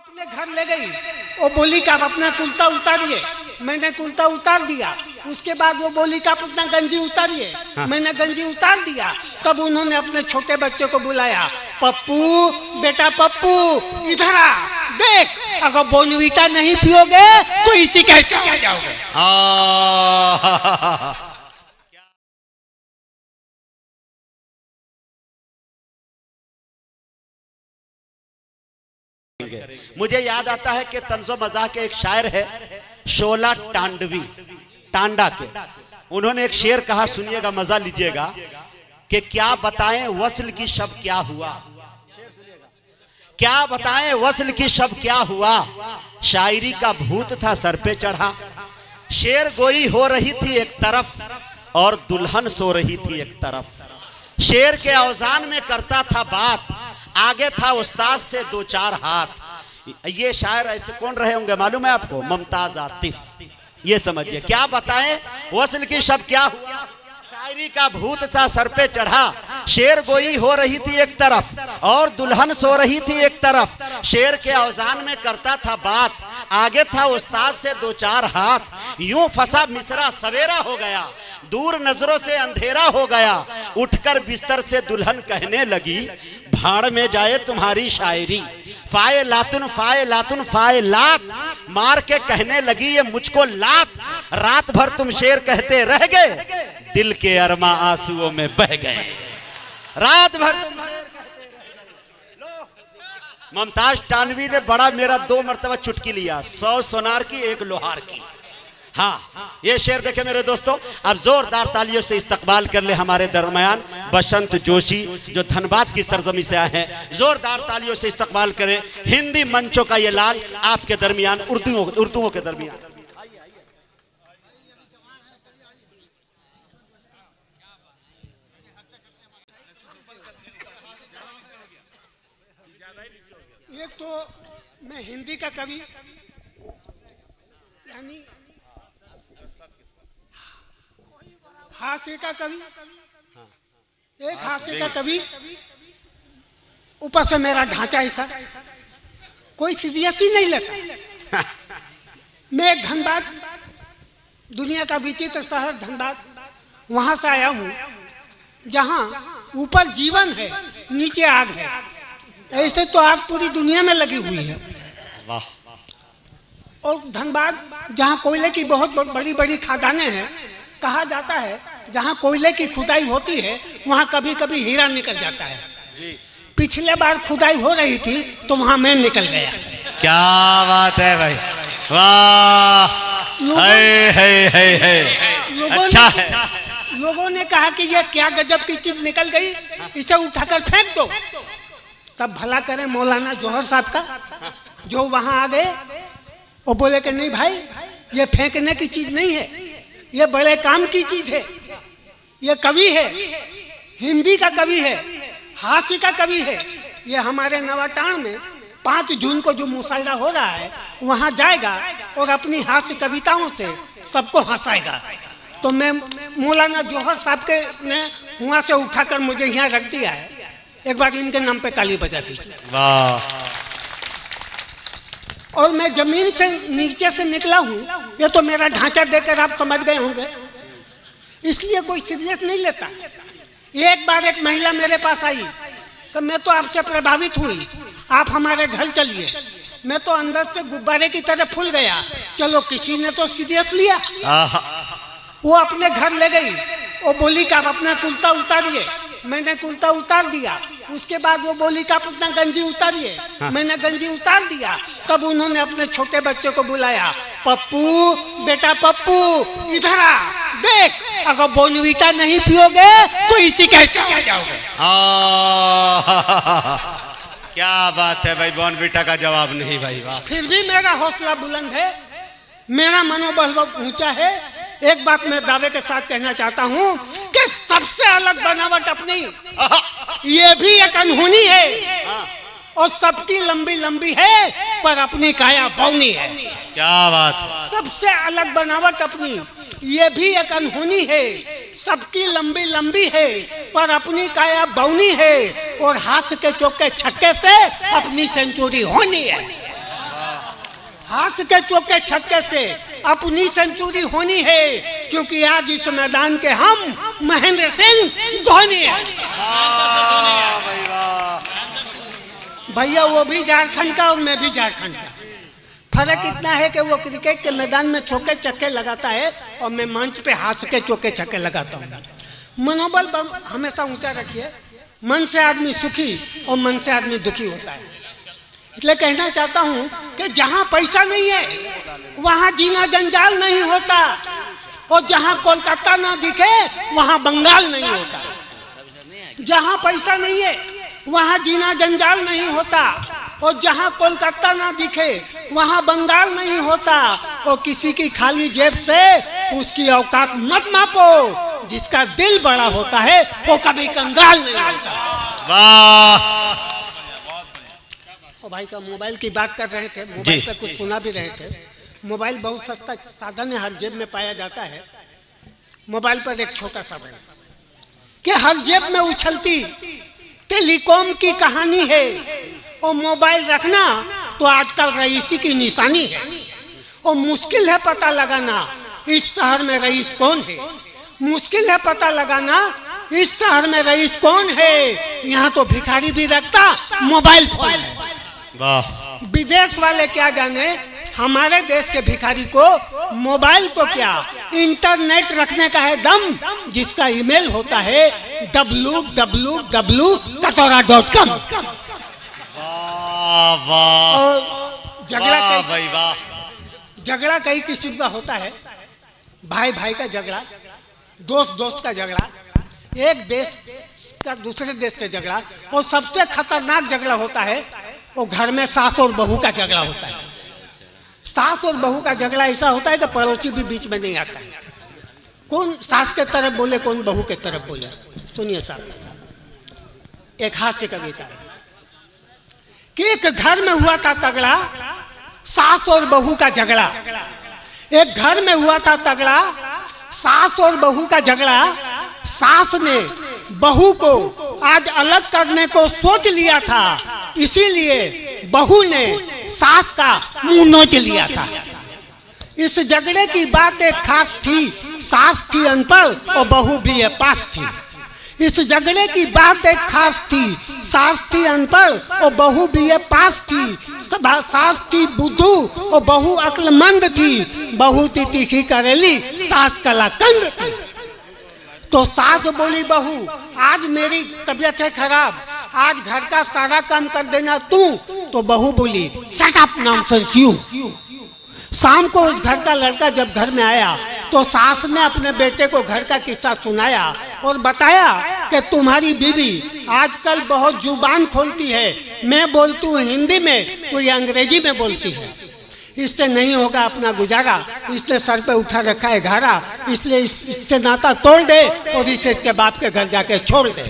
अपने घर ले गई। वो बोली कि आप अपना कुर्ता उतारिए। मैंने कुर्ता उतार दिया। उसके बाद वो बोली कि आप अपना गंजी उतारिए। मैंने गंजी उतार दिया। तब उन्होंने अपने छोटे बच्चे को बुलाया, पप्पू बेटा पप्पू इधर आ, देख अगर बोनवीटा नहीं पियोगे तो इसी कैसे आ जाओगे। मुझे याद आता है कि तंज़ो मज़ाह के एक शायर है शोला टांडवी, टांडा के, उन्होंने एक शेर कहा, सुनिएगा मजा लीजिएगा कि क्या बताएं वस्ल की शब क्या हुआ, क्या बताएं वस्ल की शब क्या हुआ, शायरी का भूत था सर पे चढ़ा, शेर गोई हो रही थी एक तरफ और दुल्हन सो रही थी एक तरफ, शेर के औजान में करता था बात, आगे था उस्ताद से दो चार हाथ। ये शायर ऐसे कौन रहे होंगे मालूम है आपको? मुमताज आतिफ। ये समझिए, क्या बताएं वस्ल की शब क्या हुआ, शायरी का भूत था सर पे चढ़ा, शेर गोई हो रही थी एक तरफ और दुल्हन सो रही थी एक तरफ, शेर के औजान में करता था बात, आगे था उस्ताद से दो चार हाथ, यूं फंसा मिसरा सवेरा हो गया, दूर नजरों से अंधेरा हो गया, उठकर बिस्तर से दुल्हन कहने लगी भाड़ में जाए तुम्हारी शायरी, फाए लातुन फाए लातुन फाए लात, मार के कहने लगी ये मुझको लात, रात भर तुम शेर कहते रह गए, दिल के अरमा आंसुओं में बह गए, रात भर तुम शेर कहते रह गए। मुमताज टानवी ने बड़ा मेरा 2 मरतबा चुटकी लिया, 100 सोनार की 1 लोहार की। हाँ, ये शेर देखे मेरे दोस्तों। अब जोरदार तालियों से इस्तकबाल कर ले हमारे दरमियान बसंत जोशी जो धनबाद की सरजमी से आए हैं, जोरदार तालियों से इस्तकबाल करें हिंदी मंचों का ये लाल आपके दरमियान, उर्दुओं के दरमियान। एक तो मैं हिंदी का कवि यानी हास्य का कवि, एक हास्य का कवि, ऊपर से मेरा ढांचा ऐसा, कोई सीरियस ही नहीं लेता। मैं एक धनबाद, दुनिया का विचित्र शहर धनबाद, वहां से आया हूँ जहाँ ऊपर जीवन है नीचे आग है। ऐसे तो आग पूरी दुनिया में लगी हुई है। और धनबाद जहाँ कोयले की बहुत बड़ी बड़ी खदानें हैं, कहा जाता है जहाँ कोयले की खुदाई होती है वहाँ कभी कभी हीरा निकल जाता है। पिछले बार खुदाई हो रही थी तो वहाँ मैं निकल गया। क्या बात है भाई, वाह, अच्छा है। लोगों ने कहा कि ये क्या गजब की चीज निकल गई, इसे उठाकर फेंक दो। तब भला करें मौलाना जौहर साहब का, जो वहाँ आ गए, वो बोले कि नहीं भाई ये फेंकने की चीज नहीं है, ये बड़े काम की चीज है, ये कवि है, हिंदी का कवि है, हास्य का कवि है। ये हमारे नवाटाण में 5 जून को जो मुशायरा हो रहा है वहाँ जाएगा और अपनी हास्य कविताओं से सबको हंसाएगा। तो मैं मौलाना जौहर साहब के ने वहाँ से उठाकर मुझे यहाँ रख दिया है। एक बार इनके नाम पे ताली बजा दीजिए। वाह। और मैं जमीन से नीचे से निकला हूँ, ये तो मेरा ढांचा देकर आप समझ गए होंगे, इसलिए कोई सीरियस नहीं लेता। एक बार एक महिला मेरे पास आई कि मैं तो आपसे प्रभावित हुई, आप हमारे घर चलिए। मैं तो अंदर से गुब्बारे की तरह फूल गया, चलो किसी ने तो सीरियस लिया। वो अपने घर ले गई, वो बोली कि आप अपना कुर्ता उतारिए। मैंने कुर्ता उतार दिया। उसके बाद वो बोली कि आप अपना गंजी उतारिए। मैंने गंजी उतार दिया। तब उन्होंने अपने छोटे बच्चे को बुलाया, पप्पू बेटा पप्पू इधर आ, देख अगर बोनवीटा नहीं पियोगे तो इसी कैसे आ जाओगे। क्या बात है भाई, बोनवीटा का जवाब नहीं भाई, वाह। फिर भी मेरा हौसला बुलंद है, मेरा मनोबल ऊंचा है। एक बात मैं दावे के साथ कहना चाहता हूँ कि सबसे अलग बनावट अपनी, ये भी एक अनहोनी है, और सबकी लंबी लंबी है पर अपनी काया बौनी है। क्या बात। सबसे अलग बनावट अपनी, ये भी एक अनहोनी है, सबकी लंबी लंबी है पर अपनी काया बौनी है, और हाथ के चौके छक्के से अपनी सेंचुरी होनी है। हाथ के चौके छक्के से अपनी सेंचुरी होनी है, क्योंकि आज इस मैदान के हम महेंद्र सिंह धोनी है। भैया वो भी झारखंड का और मैं भी झारखंड का। फर्क इतना है कि वो क्रिकेट के मैदान में चौके छक्के लगाता है और मैं मंच पे हाथ के चौके छक्के लगाता हूँ। मनोबल हमेशा ऊंचा रखिए। मन से आदमी सुखी और मन से आदमी दुखी होता है। इसलिए कहना चाहता हूँ कि जहाँ पैसा नहीं है वहाँ जीना जंजाल नहीं होता, और जहाँ कोलकाता ना दिखे वहाँ बंगाल नहीं होता। जहाँ पैसा नहीं है वहाँ जीना जंजाल नहीं होता, और जहाँ कोलकाता ना दिखे वहाँ बंगाल नहीं होता। और किसी की खाली जेब से उसकी औकात मत मापो, जिसका दिल बड़ा होता है वो कभी कंगाल नहीं होता। वाह! और भाई का मोबाइल की बात कर रहे थे, मोबाइल पे कुछ सुना भी रहे थे। मोबाइल बहुत सस्ता साधन है, हर जेब में पाया जाता है। मोबाइल पर एक छोटा सा बना कि हर जेब में उछलती टेलीकॉम की कहानी है, और मोबाइल रखना तो आजकल रईसी की निशानी है। और मुश्किल है पता लगाना इस शहर में रईस कौन है। मुश्किल है पता लगाना इस शहर में रईस कौन है। यहाँ तो भिखारी भी रखता मोबाइल फोन है। वाह! विदेश वाले क्या जाने हमारे देश के भिखारी को मोबाइल तो क्या, इंटरनेट रखने का है दम, जिसका ईमेल होता है www.katora.com। और झगड़ा कई किस्म का होता है। भाई भाई का झगड़ा, दोस्त दोस्त का झगड़ा, एक देश का दूसरे देश से झगड़ा, और सबसे खतरनाक झगड़ा होता है वो घर में सास और बहू का झगड़ा होता है। सास और बहू का झगड़ा ऐसा होता है कि पड़ोसी भी बीच में नहीं आता है। कौन सास के तरफ बोले, कौन बहू के तरफ बोले। सुनिए साहब, एक हास्य कविता कि एक घर में हुआ था तगड़ा सास और बहू का झगड़ा। एक घर में हुआ था तगड़ा सास और बहू का झगड़ा। सास ने बहू को आज अलग करने को सोच लिया था, इसीलिए बहू ने सास का मुंह नोच लिया था। इस झगड़े की बात एक खास थी, सास थी अनपढ़ और बहू भी ये पास थी। इस झगड़े की बात एक खास थी, सास थी अनपढ़ और बहू भी ये पास थी। सास थी बुद्धू और बहू अक्लमंद थी। बहू थी तीखी करेली, सास कलाकंद थी। तो सास बोली बहू, आज मेरी तबीयत है खराब, आज घर का सारा काम कर देना तू। तो बहू बोली शट अप नॉनसेंस यू। शाम को उस घर का लड़का जब घर में आया तो सास ने अपने बेटे को घर का किस्सा सुनाया और बताया कि तुम्हारी बीवी आजकल बहुत जुबान खोलती है। मैं बोलती हूँ हिंदी में तो ये अंग्रेजी में बोलती है। इससे नहीं होगा अपना गुजारा, इसलिए सर पे उठा रखा है घारा, इसलिए इससे नाता तोड़ दे और इसे इसके बाप के घर जाके छोड़ दे।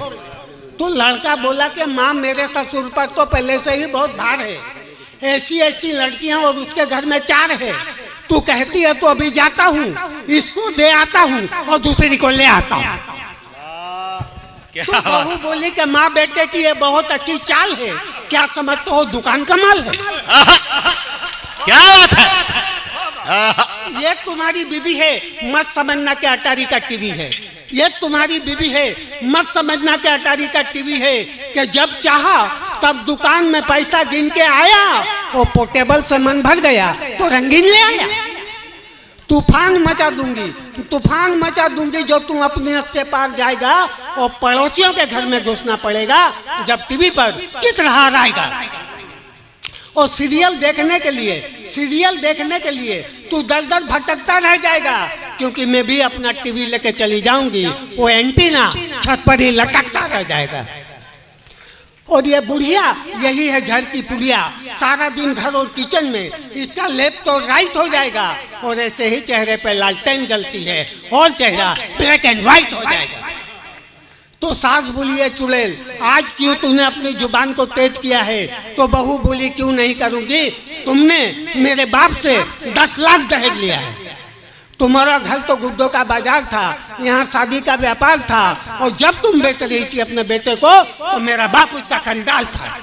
तो लड़का बोला कि माँ मेरे ससुर पर तो पहले से ही बहुत भार है, ऐसी ऐसी लड़कियां और उसके घर में 4 है। तू कहती है तो अभी जाता हूँ, इसको दे आता हूँ और दूसरी को ले आता हूँ। तो बहू बोली कि माँ बेटे की ये बहुत अच्छी चाल है, क्या समझते हो दुकान का माल है। क्या बात है। ये तुम्हारी बीवी है, मत समझना कि अटारी का टीवी है। ये तुम्हारी बीवी है, मत समझना कि अटारी का टीवी है। कि जब चाहा तब दुकान में पैसा गिन के आया, वो पोर्टेबल से मन भर गया तो रंगीन ले आया। तूफान मचा दूंगी जो तू अपने हद से पार जाएगा, और पड़ोसियों के घर में घुसना पड़ेगा जब टीवी पर चित्रहार आएगा। और सीरियल देखने के लिए तू दर दर भटकता रह जाएगा, क्योंकि मैं भी अपना टीवी लेके चली जाऊंगी, वो एंटीना छत पर ही लटकता रह जाएगा। और ये बुढ़िया यही है झर की पुड़िया, सारा दिन घर और किचन में इसका लेप तो राइट हो जाएगा, और ऐसे ही चेहरे पे लालटेन जलती है और चेहरा ब्लैक एंड व्हाइट हो जाएगा। तो सास बोली है चुड़ैल, आज क्यों तूने अपनी जुबान को तेज किया है। तो बहू बोली क्यों नहीं करूंगी, तुमने मेरे बाप से 10 लाख दहेज लिया है। तुम्हारा घर तो गुड्डों का बाजार था, यहाँ शादी का व्यापार था, और जब तुम बेच रही थी अपने बेटे को तो मेरा बाप उसका खरीदार था।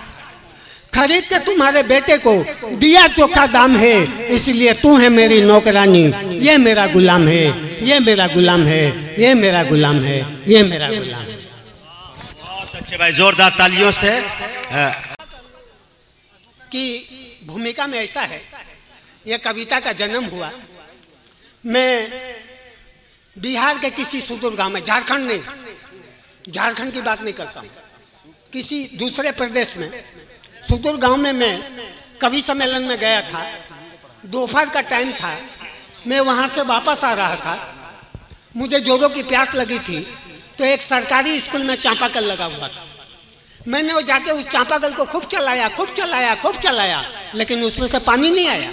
खरीद के तुम्हारे बेटे को दिया चोखा दाम है, इसलिए तू है मेरी नौकरानी, ये मेरा गुलाम है, ये मेरा गुलाम है, ये मेरा गुलाम है, ये मेरा गुलाम है। बहुत अच्छे भाई, जोरदार तालियों से। कि भूमिका में ऐसा है, यह कविता का जन्म हुआ मैं बिहार के किसी सुदूर गांव में, झारखंड नहीं, झारखंड की बात नहीं करता हूँ, किसी दूसरे प्रदेश में सुदूर गांव में मैं कवि सम्मेलन में गया था। दोपहर का टाइम था, मैं वहाँ से वापस आ रहा था, मुझे जोरों की प्यास लगी थी, तो एक सरकारी स्कूल में चापाकल लगा हुआ था। मैंने वो जाके उस चापाकल को खूब चलाया, खूब चलाया, खूब चलाया, लेकिन उसमें से पानी नहीं आया।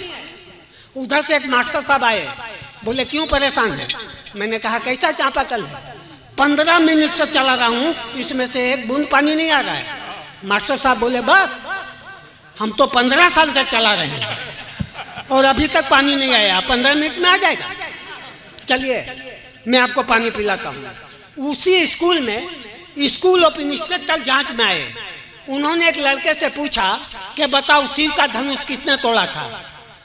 उधर से एक मास्टर साहब आए, बोले क्यों परेशान है? मैंने कहा कैसा चापाकल है? 15 मिनट से चला रहा हूँ, इसमें से एक बूंद पानी नहीं आ रहा है। मास्टर साहब बोले बस, हम तो 15 साल से चला रहे हैं और अभी तक पानी नहीं आया, 15 मिनट में आ जाएगा। चलिए मैं आपको पानी पिलाता हूँ। उसी स्कूल में स्कूल ऑफ इंस्पेक्टर जांच में आए, उन्होंने एक लड़के से पूछा कि बताओ शिव का धनुष किसने तोड़ा था?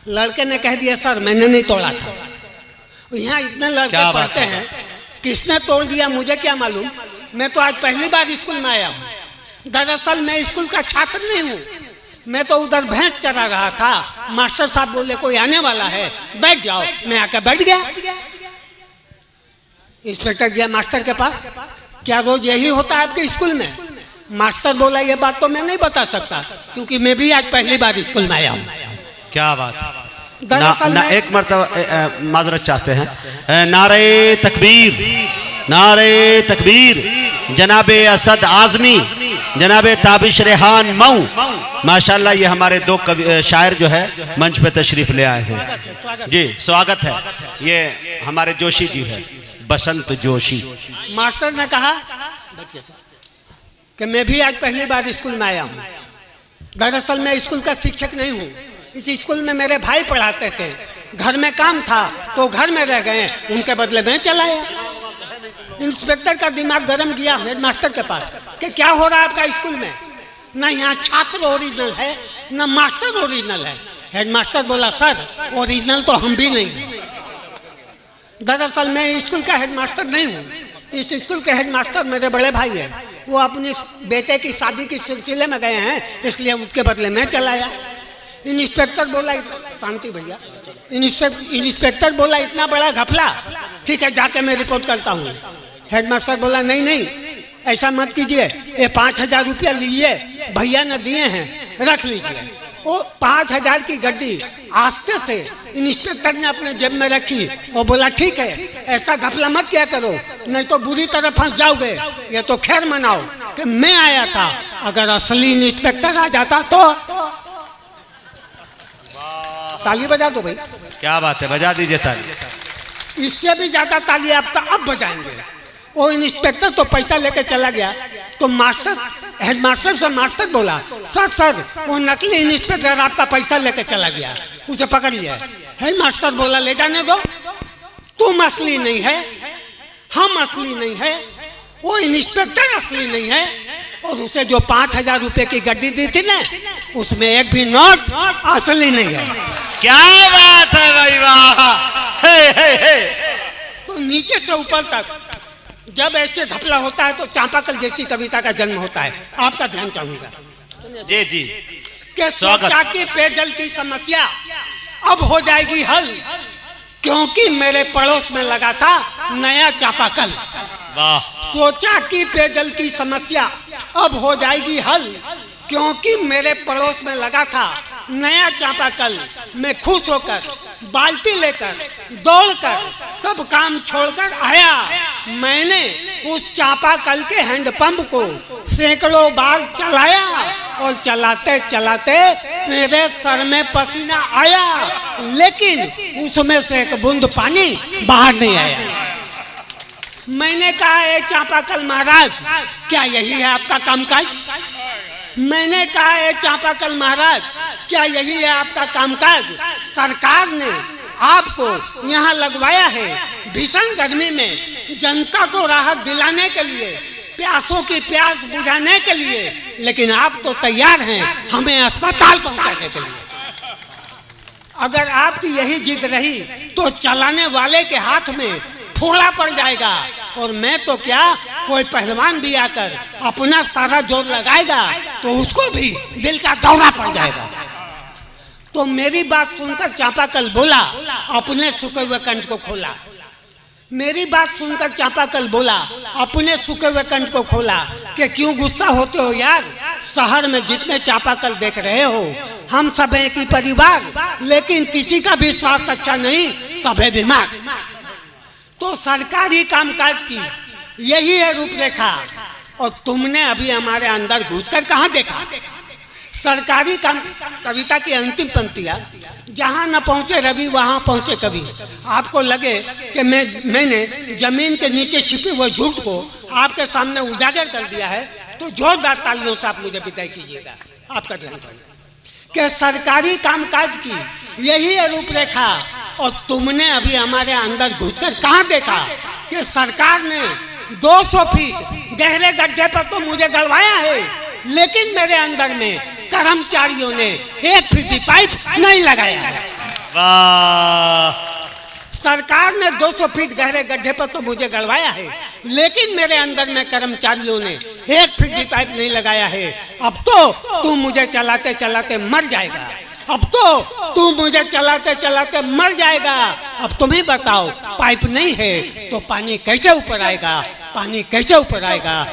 लड़के ने कह दिया सर मैंने नहीं तोड़ा था। यहाँ इतने लड़के पढ़ते हैं, किसने तोड़ दिया मुझे क्या मालूम, मैं तो आज पहली बार स्कूल में आया हूँ। दरअसल मैं स्कूल का छात्र नहीं हूँ, मैं तो उधर भैंस चरा रहा था। मास्टर साहब बोले कोई आने वाला है, बैठ जाओ। मैं आकर बैठ गया। इंस्पेक्टर गया मास्टर के पास, क्या रोज यही होता है आपके स्कूल में? मास्टर बोला ये बात तो मैं नहीं बता सकता, क्योंकि मैं भी आज पहली बार स्कूल में आया हूँ। क्या बात ना, एक मर्तबा माजरत चाहते हैं। नारे तकबीर, नारे तकबीर। जनाबे असद आजमी, जनाबे ताबिश रेहान मऊ, माशाल्लाह ये हमारे दो शायर जो है मंच पे तशरीफ ले आए हैं जी, स्वागत है। ये हमारे जोशी जी है, बसंत जोशी। मास्टर ने कहा कि मैं भी आज पहली बार स्कूल में आया हूँ। दरअसल मैं स्कूल का शिक्षक नहीं हूँ, इस स्कूल में मेरे भाई पढ़ाते थे, घर में काम था तो घर में रह गए, उनके बदले में चलाया। इंस्पेक्टर का दिमाग गर्म गया हेडमास्टर के पास कि क्या हो रहा है आपका स्कूल में? ना यहाँ छात्र ओरिजिनल है, ना मास्टर ओरिजिनल है। हेडमास्टर बोला सर ओरिजिनल तो हम भी नहीं हैं। दरअसल मैं स्कूल का हेडमास्टर नहीं हूँ, इस स्कूल के हेडमास्टर मेरे बड़े भाई हैं, वो अपने बेटे की शादी के सिलसिले में गए हैं, इसलिए उसके बदले में चलाया। इंस्पेक्टर बोला शांति भैया, इंस्पेक्टर बोला इतना बड़ा घपला, ठीक है जाके मैं रिपोर्ट करता हूँ। हेडमास्टर बोला नहीं नहीं ऐसा मत कीजिए, ये 5000 रुपया लिए भैया ने दिए हैं, रख लीजिए। वो 5000 की गड्डी आस्ते से इंस्पेक्टर ने अपने जेब में रखी और बोला ठीक है ऐसा घपला मत क्या करो, नहीं तो बुरी तरह फंस जाओगे। ये तो खैर मनाओ कि मैं आया था, अगर असली इंस्पेक्टर आ जाता तो। ताली बजा दो भाई। क्या बात है, बजा दीजिए ताली। इससे भी ज्यादा ताली आप अब बजाएंगे। वो इंस्पेक्टर तो पैसा लेके चला गया, तो मास्टर हेडमास्टर से मास्टर बोला सर सर वो नकली इंस्पेक्टर आपका पैसा लेके चला गया, उसे पकड़ लिया। हेडमास्टर बोला ले जाने दो, तुम असली नहीं है, हम असली नहीं है, वो इंस्पेक्टर असली नहीं है। और उसे जो 5000 रुपए की गड्डी दी थी ना, उसमें एक भी नोट असली नहीं है। क्या बात है भाई, वाह। तो नीचे से ऊपर तक जब ऐसे घपला होता है तो चापाकल जैसी कविता का जन्म होता है। आपका ध्यान चाहूंगा जी जी कि सोचा कि पेयजल की समस्या अब हो जाएगी हल, क्योंकि मेरे पड़ोस में लगा था नया चापाकल। वाह। सोचा कि पेयजल की समस्या अब हो जाएगी हल, क्योंकि मेरे पड़ोस में लगा था नया चापाकल। मैं खुश होकर बाल्टी लेकर दौड़कर सब काम छोड़कर आया। मैंने उस चापाकल के हैंडपंप को सैकड़ों बार चलाया और चलाते चलाते मेरे सर में पसीना आया, लेकिन उसमें से एक बूंद पानी बाहर नहीं आया। मैंने कहा ए चापाकल महाराज, क्या यही है आपका कामकाज? मैंने कहा ए चापाकल महाराज, क्या यही है आपका कामकाज? सरकार ने आपको यहाँ लगवाया है भीषण गर्मी में जनता को राहत दिलाने के लिए, प्यासों की प्यास बुझाने के लिए, लेकिन आप तो तैयार हैं हमें अस्पताल पहुंचाने के लिए। अगर आपकी यही जिद रही तो चलाने वाले के हाथ में फोड़ा पड़ जाएगा, और मैं तो क्या, कोई पहलवान भी आकर अपना सारा जोर लगाएगा तो उसको भी दिल का दौरा पड़ जाएगा। तो मेरी बात सुनकर चापाकल बोला, अपने सूखे हुए कंठ को खोला। मेरी बात सुनकर चापाकल बोला, अपने सूखे हुए कंठ को खोला कि क्यों गुस्सा होते हो यार, शहर में जितने चापाकल देख रहे हो हम सब एक ही परिवार, लेकिन किसी का भी स्वास्थ्य अच्छा नहीं, सब है बीमार। तो सरकारी कामकाज की यही है रूपरेखा, और तुमने अभी हमारे अंदर घुसकर कहाँ देखा। सरकारी काम, कविता की अंतिम पंक्तियां, जहाँ न पहुँचे रवि वहाँ पहुँचे कवि। आपको लगे कि मैंने जमीन के नीचे छिपे हुए झूठ को आपके सामने उजागर कर दिया है, तो जोरदार तालियों से आप मुझे विदाई कीजिएगा। आपका ध्यान रखिए कि सरकारी कामकाज की यही है रूपरेखा, और तुमने अभी हमारे अंदर घुसकर कहाँ देखा कि सरकार ने 200 फीट गहरे गड्ढे पर तो मुझे गड़वाया है, लेकिन मेरे अंदर में कर्मचारियों ने 1 फीट भी पाइप नहीं लगाया है। वाह! सरकार ने 200 फीट गहरे गड्ढे पर तो मुझे गड़वाया है, लेकिन मेरे अंदर में कर्मचारियों ने 1 फीट भी पाइप नहीं लगाया है। अब तो तू मुझे चलाते चलाते मर जाएगा, अब तो तू मुझे चलाते चलाते मर जाएगा। अब तुम ही बताओ, पाइप नहीं है तो पानी कैसे ऊपर आएगा, पानी कैसे ऊपर आएगा।